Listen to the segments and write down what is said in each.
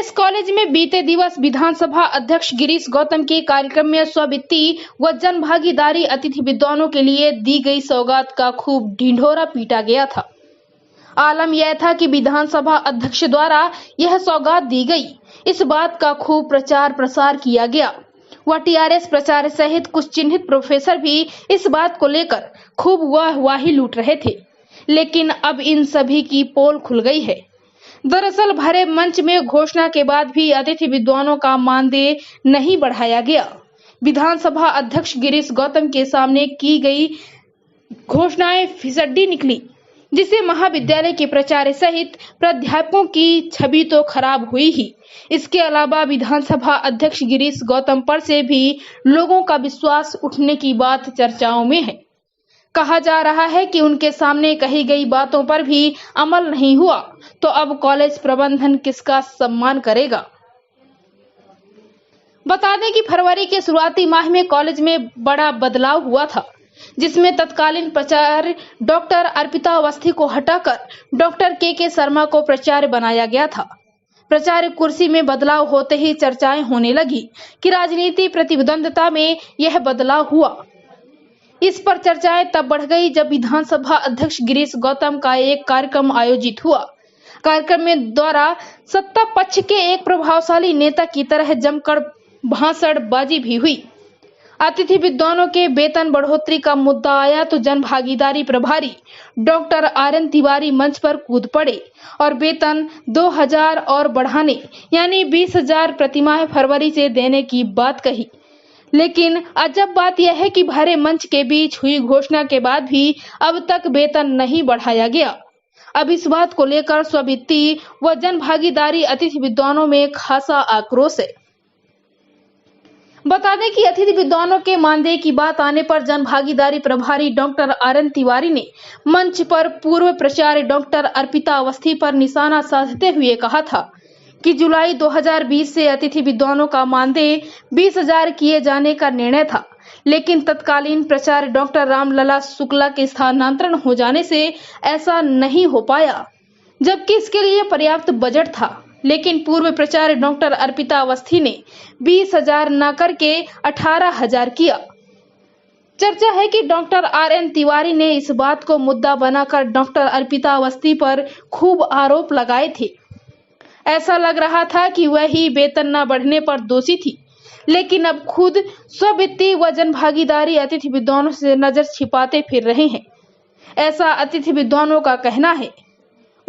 TRS college में बीते दिवस विधानसभा अध्यक्ष गिरीश गौतम के कार्यक्रम में स्ववित्तीय व जन भागीदारी अतिथि विद्वानों के लिए दी गई सौगात का खूब ढिंढोरा पीटा गया था। आलम यह था कि विधानसभा अध्यक्ष द्वारा यह सौगात दी गई, इस बात का खूब प्रचार प्रसार किया गया व टीआरएस प्रचार सहित कुछ चिन्हित प्रोफेसर भी इस बात को लेकर खूब वाहवाही लूट रहे थे। लेकिन अब इन सभी की पोल खुल गई है। दरअसल भरे मंच में घोषणा के बाद भी अतिथि विद्वानों का मानदेय नहीं बढ़ाया गया। विधानसभा अध्यक्ष गिरीश गौतम के सामने की गई घोषणाएं फिसड्डी निकली, जिससे महाविद्यालय के प्राचार्य सहित प्राध्यापकों की छवि तो खराब हुई ही, इसके अलावा विधानसभा अध्यक्ष गिरीश गौतम पर से भी लोगों का विश्वास उठने की बात चर्चाओं में है। कहा जा रहा है कि उनके सामने कही गई बातों पर भी अमल नहीं हुआ तो अब कॉलेज प्रबंधन किसका सम्मान करेगा। बता दें कि फरवरी के शुरुआती माह में कॉलेज में बड़ा बदलाव हुआ था, जिसमें तत्कालीन प्राचार्य डॉक्टर अर्पिता अवस्थी को हटाकर डॉक्टर के शर्मा को प्राचार्य बनाया गया था। प्राचार्य कुर्सी में बदलाव होते ही चर्चाएं होने लगी कि राजनीति प्रतिद्वंद्विता में यह बदलाव हुआ। इस पर चर्चाएं तब बढ़ गई जब विधानसभा अध्यक्ष गिरीश गौतम का एक कार्यक्रम आयोजित हुआ। कार्यक्रम में द्वारा सत्ता पक्ष के एक प्रभावशाली नेता की तरह जमकर भाषणबाजी भी हुई। अतिथि विद्वानों के वेतन बढ़ोतरी का मुद्दा आया तो जन भागीदारी प्रभारी डॉक्टर आर.एन. तिवारी मंच पर कूद पड़े और वेतन 2000 और बढ़ाने यानी 20,000 प्रतिमाह फरवरी से देने की बात कही। लेकिन अजब बात यह है कि भरे मंच के बीच हुई घोषणा के बाद भी अब तक वेतन नहीं बढ़ाया गया। अब इस बात को लेकर स्ववित्तीय व जन भागीदारी अतिथि विद्वानों में खासा आक्रोश है। बता दें कि अतिथि विद्वानों के मानदेय की बात आने पर जन भागीदारी प्रभारी डॉक्टर आर.एन. तिवारी ने मंच पर पूर्व प्राचार्य डॉक्टर अर्पिता अवस्थी पर निशाना साधते हुए कहा था कि जुलाई 2020 से अतिथि विद्वानों का मानदेय 20,000 किए जाने का निर्णय था, लेकिन तत्कालीन प्राचार्य डॉक्टर रामलला शुक्ला के स्थानांतरण हो जाने से ऐसा नहीं हो पाया, जबकि इसके लिए पर्याप्त बजट था। लेकिन पूर्व प्राचार्य डॉक्टर अर्पिता अवस्थी ने 20,000 न करके 18,000 किया। चर्चा है कि डॉक्टर आर.एन. तिवारी ने इस बात को मुद्दा बनाकर डॉक्टर अर्पिता अवस्थी पर खूब आरोप लगाए थे। ऐसा लग रहा था कि वह ही वेतन न बढ़ने पर दोषी थी, लेकिन अब खुद स्ववित्तीय व जन भागीदारी अतिथि विद्वानों से नजर छिपाते फिर रहे हैं, ऐसा अतिथि विद्वानों का कहना है।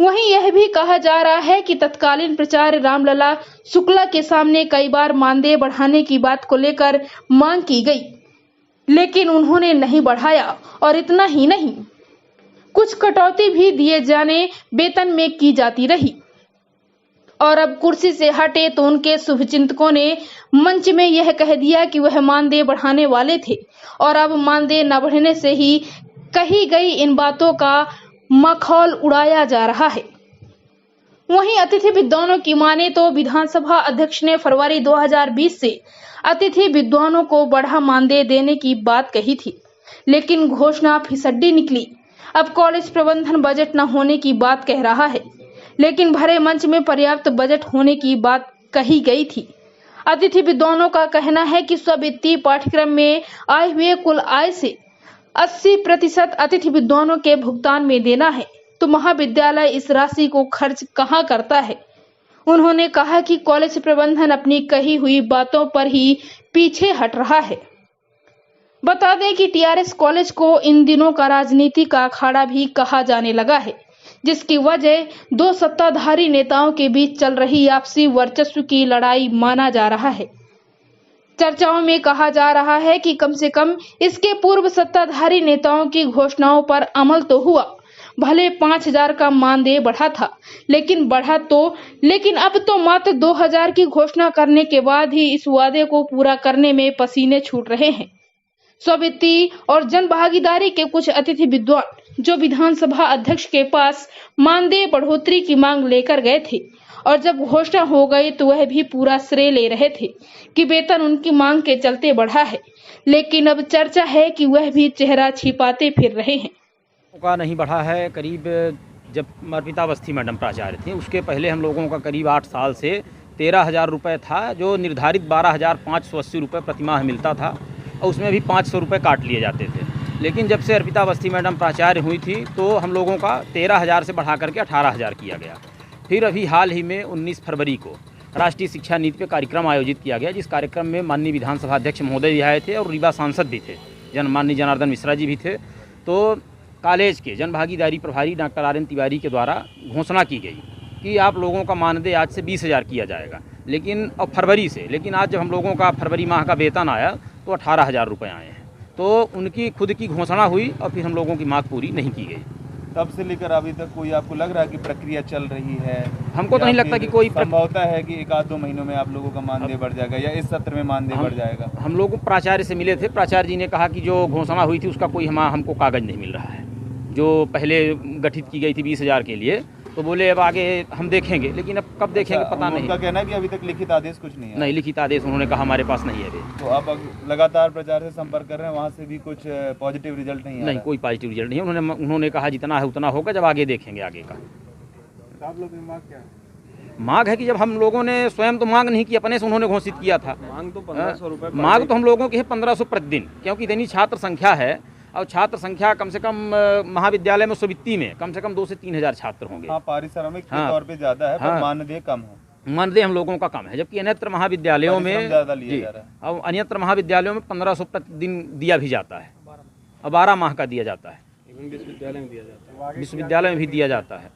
वहीं यह भी कहा जा रहा है कि तत्कालीन प्राचार्य रामलला शुक्ला के सामने कई बार मानदेय बढ़ाने की बात को लेकर मांग की गई, लेकिन उन्होंने नहीं बढ़ाया और इतना ही नहीं, कुछ कटौती भी दिए जाने वेतन में की जाती रही। और अब कुर्सी से हटे तो उनके शुभचिंतकों ने मंच में यह कह दिया कि वह मानदेय बढ़ाने वाले थे और अब मानदेय न बढ़ने से ही कही गई इन बातों का मखौल उड़ाया जा रहा है। वहीं अतिथि विद्वानों की माने तो विधानसभा अध्यक्ष ने फरवरी 2020 से अतिथि विद्वानों को बढ़ा मानदेय देने की बात कही थी, लेकिन घोषणा फिसड्डी निकली। अब कॉलेज प्रबंधन बजट न होने की बात कह रहा है, लेकिन भरे मंच में पर्याप्त बजट होने की बात कही गई थी। अतिथि विद्वानों का कहना है कि स्ववित्तीय पाठ्यक्रम में आए हुए कुल आय से 80% अतिथि विद्वानों के भुगतान में देना है, तो महाविद्यालय इस राशि को खर्च कहां करता है। उन्होंने कहा कि कॉलेज प्रबंधन अपनी कही हुई बातों पर ही पीछे हट रहा है। बता दें कि टीआरएस कॉलेज को इन दिनों का राजनीति का अखाड़ा भी कहा जाने लगा है, जिसकी वजह दो सत्ताधारी नेताओं के बीच चल रही आपसी वर्चस्व की लड़ाई माना जा रहा है। चर्चाओं में कहा जा रहा है कि कम से कम इसके पूर्व सत्ताधारी नेताओं की घोषणाओं पर अमल तो हुआ, भले 5,000 का मानदेय बढ़ा था, लेकिन अब तो मात्र 2,000 की घोषणा करने के बाद ही इस वादे को पूरा करने में पसीने छूट रहे हैं। स्ववित्तीय और जन भागीदारी के कुछ अतिथि विद्वान जो विधानसभा अध्यक्ष के पास मानदेय बढ़ोतरी की मांग लेकर गए थे और जब घोषणा हो गई तो वह भी पूरा श्रेय ले रहे थे कि वेतन उनकी मांग के चलते बढ़ा है, लेकिन अब चर्चा है कि वह भी चेहरा छिपाते फिर रहे हैं। का नहीं बढ़ा है। करीब जब अर्पिता अवस्थी मैडम प्राचार्य थे उसके पहले हम लोगों का करीब 8 साल से 13,000 रुपये था, जो निर्धारित 12,580 रुपये प्रतिमाह मिलता था, और उसमें भी 500 रुपये काट लिए जाते थे। लेकिन जब से अर्पिता अवस्थी मैडम प्राचार्य हुई थी तो हम लोगों का 13,000 से बढ़ा करके 18,000 किया गया। फिर अभी हाल ही में 19 फरवरी को राष्ट्रीय शिक्षा नीति पे कार्यक्रम आयोजित किया गया, जिस कार्यक्रम में माननीय विधानसभा अध्यक्ष महोदय भी आए थे और रीवा सांसद भी थे, माननीय जनार्दन मिश्रा जी भी थे। तो कॉलेज के जनभागीदारी प्रभारी डॉक्टर आर एन तिवारी के द्वारा घोषणा की गई कि आप लोगों का मानदेय आज से 20,000 किया जाएगा, लेकिन अब फरवरी से, लेकिन आज जब हम लोगों का फरवरी माह का वेतन आया तो 18,000 रुपये आए हैं। तो उनकी खुद की घोषणा हुई और फिर हम लोगों की मांग पूरी नहीं की गई। तब से लेकर अभी तक कोई आपको लग रहा है कि प्रक्रिया चल रही है? हमको तो नहीं लगता कि कोई संभवता है कि 1-2 महीनों में आप लोगों का मानदेय बढ़ जाएगा या इस सत्र में मानदेय बढ़ जाएगा? हम लोग प्राचार्य से मिले थे, प्राचार्य जी ने कहा कि जो घोषणा हुई थी उसका कोई हमको कागज़ नहीं मिल रहा है, जो पहले गठित की गई थी 20,000 के लिए, तो बोले अब आगे हम देखेंगे, लेकिन अब कब देखेंगे पता नहीं। उनका कहना है कि अभी तक लिखित आदेश कुछ नहीं है। नहीं, लिखित आदेश उन्होंने कहा हमारे पास नहीं है अभी। तो आप लगातार प्रचार से संपर्क कर रहे हैं, वहाँ से भी कुछ पॉजिटिव रिजल्ट नहीं है? नहीं, कोई पॉजिटिव रिजल्ट नहीं। उन्होंने कहा जितना है उतना होगा, जब आगे देखेंगे आगे का। आप लोगों की मांग क्या है? मांग है कि जब हम लोगों ने स्वयं तो मांग नहीं की, अपने से उन्होंने घोषित किया था। मांग तो 1,500 रुपये, मांग तो हम लोगों की है 1,500 प्रतिदिन, क्योंकि इतनी छात्र संख्या है और छात्र संख्या कम से कम महाविद्यालय में स्ववित्ती में कम से कम 2 से 3,000 छात्र होंगे। हाँ, पारिश्रमिक के तौर पे ज़्यादा है, पर मानदेय कम है। मानदेय हम लोगों का कम है, जबकि अन्यत्र महाविद्यालयों में ज़्यादा लिया जा रहा है। और अन्यत्र महाविद्यालयों में 1,500 प्रतिदिन दिया भी जाता है और 12 माह का दिया जाता है। विश्वविद्यालय में दिया जाता है, विश्वविद्यालय में भी दिया जाता है।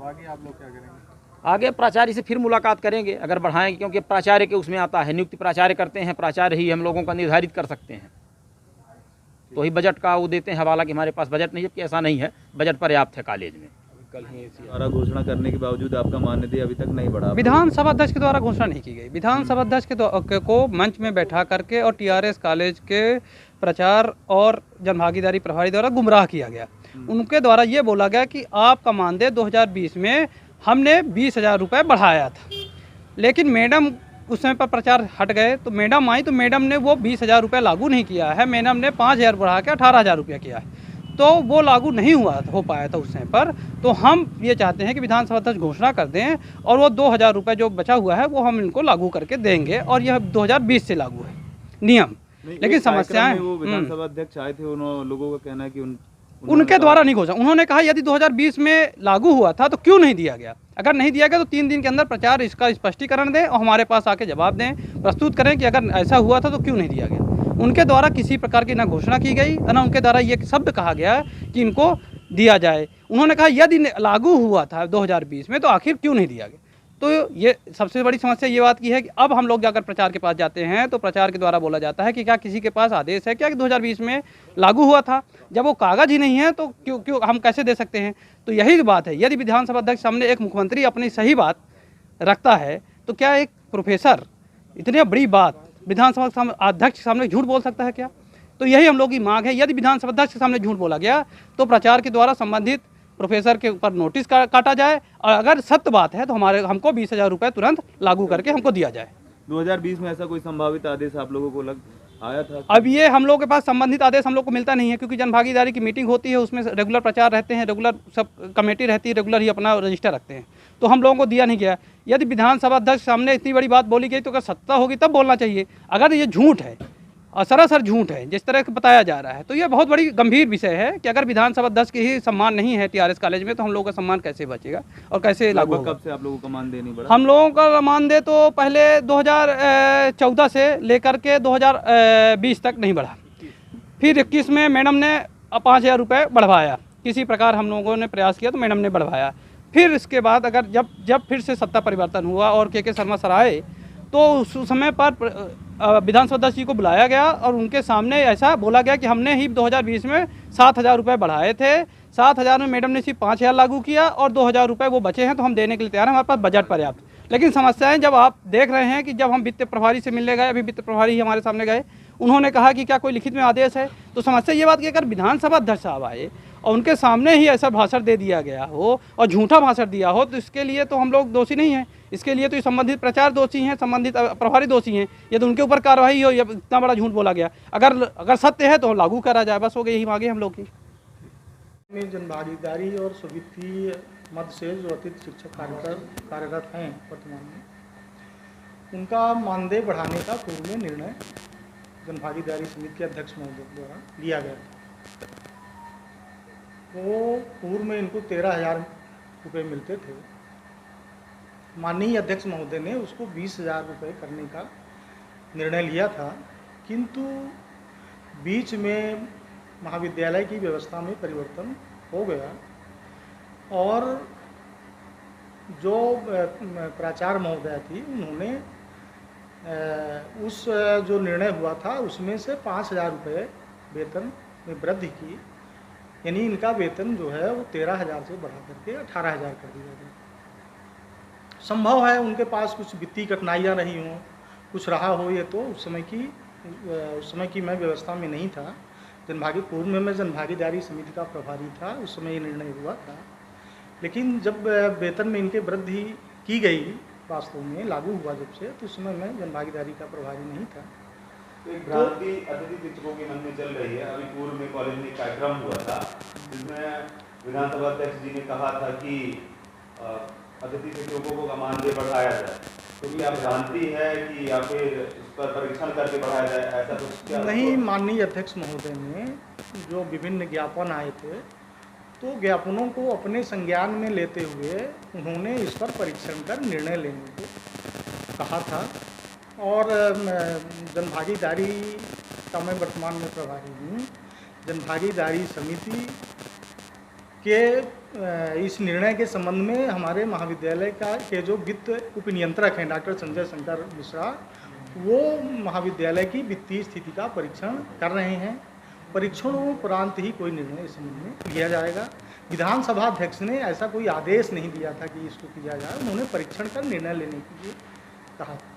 आगे आप लोग क्या करेंगे? आगे प्राचार्य से फिर मुलाकात करेंगे, अगर बढ़ाएंगे, क्योंकि प्राचार्य के उसमें आता है, नियुक्ति प्राचार्य करते हैं, प्राचार्य ही हम लोगों का निर्धारित कर सकते हैं। तो ही बजट का वो देते हैं हवाला कि हमारे पास बजट नहीं है, जबकि ऐसा नहीं है, बजट पर्याप्त है कॉलेज में। कल ही द्वारा घोषणा करने के बावजूद आपका मानदेय अभी तक नहीं बढ़ा? विधानसभा अध्यक्ष के द्वारा घोषणा नहीं की गई। विधानसभा अध्यक्ष को मंच में बैठा करके और टीआरएस कॉलेज के प्रचार और जनभागीदारी प्रभारी द्वारा गुमराह किया गया। उनके द्वारा ये बोला गया कि आपका मानदेय 2020 में हमने 20,000 रुपये बढ़ाया था, लेकिन मैडम उस समय पर प्रचार हट गए, तो मैडम आई तो मैडम ने वो 20,000 रुपये लागू नहीं किया है, मैडम ने 5,000 बढ़ा के 18,000 रुपया किया है, तो वो लागू नहीं हो पाया था उस समय पर। तो हम ये चाहते हैं कि विधानसभा अध्यक्ष घोषणा कर दें और वो 2,000 रुपये जो बचा हुआ है वो हम इनको लागू करके देंगे, और यह 2020 से लागू है नियम। लेकिन समस्याएं, वो विधानसभा अध्यक्ष आए थे, उन लोगों का कहना है कि उनके द्वारा नहीं घोषणा। उन्होंने कहा यदि 2020 में लागू हुआ था तो क्यों नहीं दिया गया, अगर नहीं दिया गया तो 3 दिन के अंदर प्रचार इसका स्पष्टीकरण दें और हमारे पास आके जवाब दें, प्रस्तुत करें कि अगर ऐसा हुआ था तो क्यों नहीं दिया गया। उनके द्वारा किसी प्रकार की ना घोषणा की गई, ना उनके द्वारा ये शब्द कहा गया कि इनको दिया जाए। उन्होंने कहा यदि लागू हुआ था 2020 में तो आखिर क्यों नहीं दिया गया। तो ये सबसे बड़ी समस्या ये बात की है कि अब हम लोग अगर प्रचार के पास जाते हैं तो प्रचार के द्वारा बोला जाता है कि क्या किसी के पास आदेश है क्या कि 2020 में लागू हुआ था। जब वो कागज़ ही नहीं है तो क्यों हम कैसे दे सकते हैं। तो यही बात है, यदि विधानसभा अध्यक्ष सामने एक मुख्यमंत्री अपनी सही बात रखता है तो क्या एक प्रोफेसर इतनी बड़ी बात विधानसभा अध्यक्ष के सामने झूठ बोल सकता है क्या। तो यही हम लोग की मांग है, यदि विधानसभा अध्यक्ष के सामने झूठ बोला गया तो प्रचार के द्वारा संबंधित प्रोफेसर के ऊपर नोटिस काटा जाए, और अगर सत्य बात है तो हमको 20,000 रुपये तुरंत लागू करके हमको दिया जाए। 2020 में ऐसा कोई संभावित आदेश आप लोगों को आया था? अब ये हम लोग के पास संबंधित आदेश हम लोग को मिलता नहीं है, क्योंकि जनभागीदारी की मीटिंग होती है, उसमें रेगुलर प्रचार रहते हैं, रेगुलर सब कमेटी रहती है, रेगुलर ही अपना रजिस्टर रखते हैं, तो हम लोगों को दिया नहीं गया। यदि विधानसभा अध्यक्ष सामने इतनी बड़ी बात बोली गई तो अगर सत्ता होगी तब बोलना चाहिए। अगर ये झूठ है और सरासर झूठ है जिस तरह से बताया जा रहा है तो यह बहुत बड़ी गंभीर विषय है कि अगर विधानसभा अध्यक्ष की ही सम्मान नहीं है टीआरएस कॉलेज में तो हम लोगों का सम्मान कैसे बचेगा और कैसे लागू होगा। कब से आप लोगों का मानदेय नहीं बढ़ा? हम लोगों का मानदेय तो पहले 2014 से लेकर के 2020 तक नहीं बढ़ा, फिर 21 में मैडम ने 5,000 रुपये बढ़वाया, किसी प्रकार हम लोगों ने प्रयास किया तो मैडम ने बढ़वाया। फिर इसके बाद अगर जब फिर से सत्ता परिवर्तन हुआ और के शर्मा सर आए तो उस समय पर विधानसभा अध्यक्ष जी को बुलाया गया और उनके सामने ऐसा बोला गया कि हमने ही 2020 में 7,000 रुपये बढ़ाए थे, 7,000 में मैडम ने सिर्फ 5,000 लागू किया और 2,000 रुपये वो बचे हैं तो हम देने के लिए तैयार हैं, हमारे पास बजट पर्याप्त। लेकिन समस्याएं जब आप देख रहे हैं कि जब हम वित्त प्रभारी से मिलने गए, अभी वित्त प्रभारी ही हमारे सामने गए, उन्होंने कहा कि क्या कोई लिखित में आदेश है, तो समस्या ये बात कि अगर विधानसभा अध्यक्ष साहब आए और उनके सामने ही ऐसा भाषण दे दिया गया हो और झूठा भाषण दिया हो तो इसके लिए तो हम लोग दोषी नहीं हैं, इसके लिए तो संबंधित प्रचार दोषी हैं, संबंधित प्रभारी दोषी हैं। ये तो उनके ऊपर कार्रवाई हो, या इतना बड़ा झूठ बोला गया, अगर सत्य है तो लागू करा जाए, बस हो गई यही मांगे हम लोग की। जनभागीदारी और स्वीकृति मद से जो अतिरिक्त शिक्षक कार्यरत हैं वर्तमान में, उनका मानदेय बढ़ाने का पूर्व में निर्णय जनभागीदारी समिति के अध्यक्ष महोदय द्वारा लिया गया था। वो पूर्व में इनको 13,000 रुपये मिलते थे। माननीय अध्यक्ष महोदय ने उसको 20,000 रुपये करने का निर्णय लिया था, किंतु बीच में महाविद्यालय की व्यवस्था में परिवर्तन हो गया और जो प्राचार्य महोदया थी उन्होंने उस जो निर्णय हुआ था उसमें से 5,000 रुपये वेतन में वृद्धि की, यानी इनका वेतन जो है वो 13,000 से बढ़ा करके 18,000 कर दिया गया। संभव है उनके पास कुछ वित्तीय कठिनाइयाँ रही हों, कुछ रहा हो, ये तो उस समय की मैं व्यवस्था में नहीं था। पूर्व में मैं जनभागीदारी समिति का प्रभारी था, उस समय ये निर्णय हुआ था। लेकिन जब वेतन में इनके वृद्धि की गई, वास्तव में लागू हुआ जब से, तो उस समय मैं जनभागीदारी का प्रभारी नहीं था। तो एक भ्रांति अतिथि शिक्षकों के मन में चल रही है। अभी पूर्व में कॉलेज में कार्यक्रम हुआ था जिसमें विधानसभा अध्यक्ष जी ने कहा था कि अतिथि शिक्षकों का मानदेय बढ़ाया जाए, तो क्या भ्रांति है कि या फिर इस पर परीक्षण करके बढ़ाया जाए, ऐसा कुछ क्या? नहीं, माननीय अध्यक्ष महोदय ने जो विभिन्न ज्ञापन आए थे तो ज्ञापनों को अपने संज्ञान में लेते हुए उन्होंने इस पर परीक्षण कर निर्णय लेने को कहा था। और जनभागीदारी का मैं वर्तमान में प्रभारी हूँ। जनभागीदारी समिति के इस निर्णय के संबंध में हमारे महाविद्यालय के जो वित्त उपनियंत्रक हैं डॉक्टर संजय शंकर मिश्रा, वो महाविद्यालय की वित्तीय स्थिति का परीक्षण कर रहे हैं। परीक्षणों उपरांत ही कोई निर्णय इस संबंध में लिया जाएगा। विधानसभा अध्यक्ष ने ऐसा कोई आदेश नहीं दिया था कि इसको किया जाए, उन्होंने परीक्षण कर निर्णय लेने के लिए कहा था।